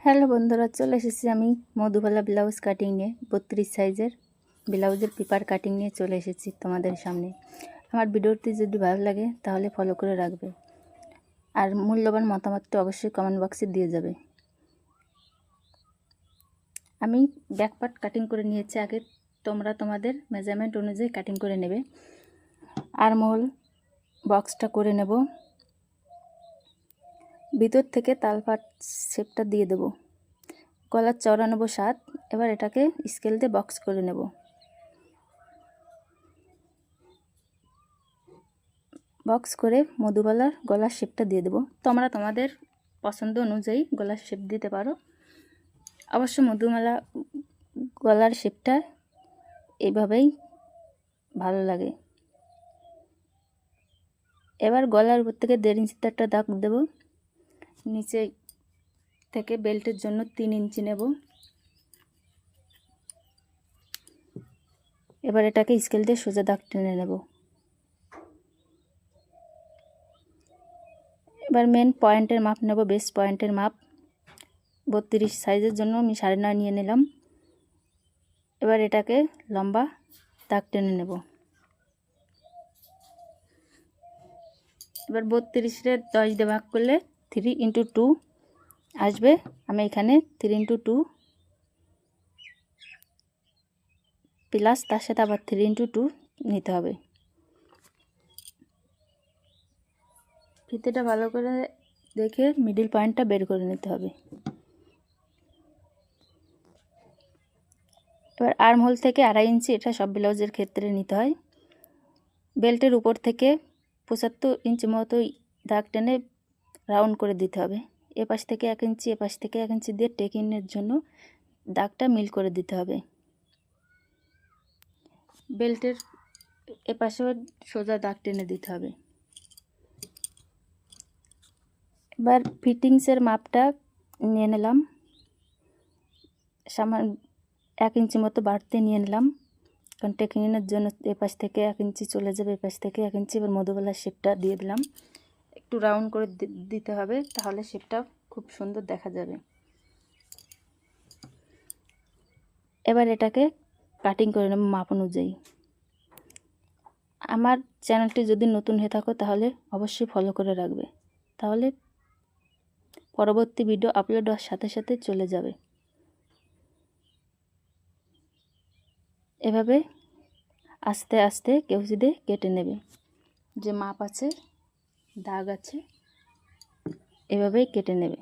Hello বন্ধুরা, চলে এসেছি আমি মধুবালা ব্লাউজ কাটিং নিয়ে। 32 সাইজের ব্লাউজের পেপার কাটিং নিয়ে চলে এসেছি তোমাদের সামনে। আমার ভিডিওটি যদি ভালো লাগে তাহলে ফলো করে রাখবে, আর মূল্যবান মতামতটি অবশ্যই কমেন্ট বক্সে দিয়ে যাবে। আমি ব্যাক পার্ট কাটিং করে নিয়েছি। আগে তোমরা তোমাদের মেজারমেন্ট অনুযায়ী কাটিং করে নেবে। আর্মহোল বক্সটা করে নেব, ভিতর থেকে তালপাট শেপটা দিয়ে দেব। গলার চওড়া নেব 7। এবার এটাকে স্কেল দিয়ে বক্স করে নেব। বক্স করে মধুবালার গলার শেপটা দিয়ে দেব। তোমরা তোমাদের পছন্দ অনুযায়ী গলার শেপ দিতে পারো। অবশ্য মধুবালা গলার শেপটা এইভাবেই ভালো লাগে। এবার গলার উপর থেকে 1.5 ইঞ্চি একটা দাগ দেব। নিচে থেকে বেল্টের জন্য 3 ইঞ্চি নেব। এবার এটাকে স্কেল দিয়ে সোজা দাগ টেনে নেব। এবার মেন পয়েন্টের মাপ নেব, বেস পয়েন্টের মাপ 32 সাইজের জন্য আমি 9.5 নিয়ে নিলাম। এবার এটাকে লম্বা দাগ টেনে নেব। এবার 32-এর 10 দিয়ে ভাগ করলে 3 × 2 আসবে। আমি এখানে 3 × 2 প্লাস তার সাথে আবার 3 × 2 নিতে হবে। ফিতেটা ভালো করে দেখে মিডিল পয়েন্টটা বের করে নিতে হবে। এবার আর্মহোল থেকে 2.5 ইঞ্চি, এটা সব ব্লাউজের ক্ষেত্রে নিতে হয়। বেল্টের উপর থেকে 75 ইঞ্চি মতো দাগ টেনে রাউন্ড করে দিতে হবে। এপাশ থেকে 1 ইঞ্চি, এপাশ থেকে 1 ইঞ্চি দিয়ে টেকিংয়ের জন্য দাগটা মিল করে দিতে হবে। বেল্টের এপাশেও সোজা দাগ টেনে দিতে হবে। এবার ফিটিংসের মাপটা নিয়ে নিলাম, সামান্য 1 ইঞ্চি মতো বাড়তে নিয়ে নিলাম, কারণ টেকিংয়ের জন্য এপাশ থেকে 1 ইঞ্চি চলে যাবে, এপাশ থেকে 1 ইঞ্চি। এবার মধুবালার শেপটা দিয়ে দিলাম। একটু রাউন্ড করে দিতে হবে, তাহলে শেপটা খুব সুন্দর দেখা যাবে। এবার এটাকে কাটিং করে নেব মাপ অনুযায়ী। আমার চ্যানেলটি যদি নতুন হয়ে থাকো তাহলে অবশ্যই ফলো করে রাখবে, তাহলে পরবর্তী ভিডিও আপলোড হওয়ার সাথে সাথে চলে যাবে। এভাবে আস্তে আস্তে কেউচি দিয়ে কেটে নেবে। যে মাপ আছে, দাগ আছে, এভাবেই কেটে নেবে।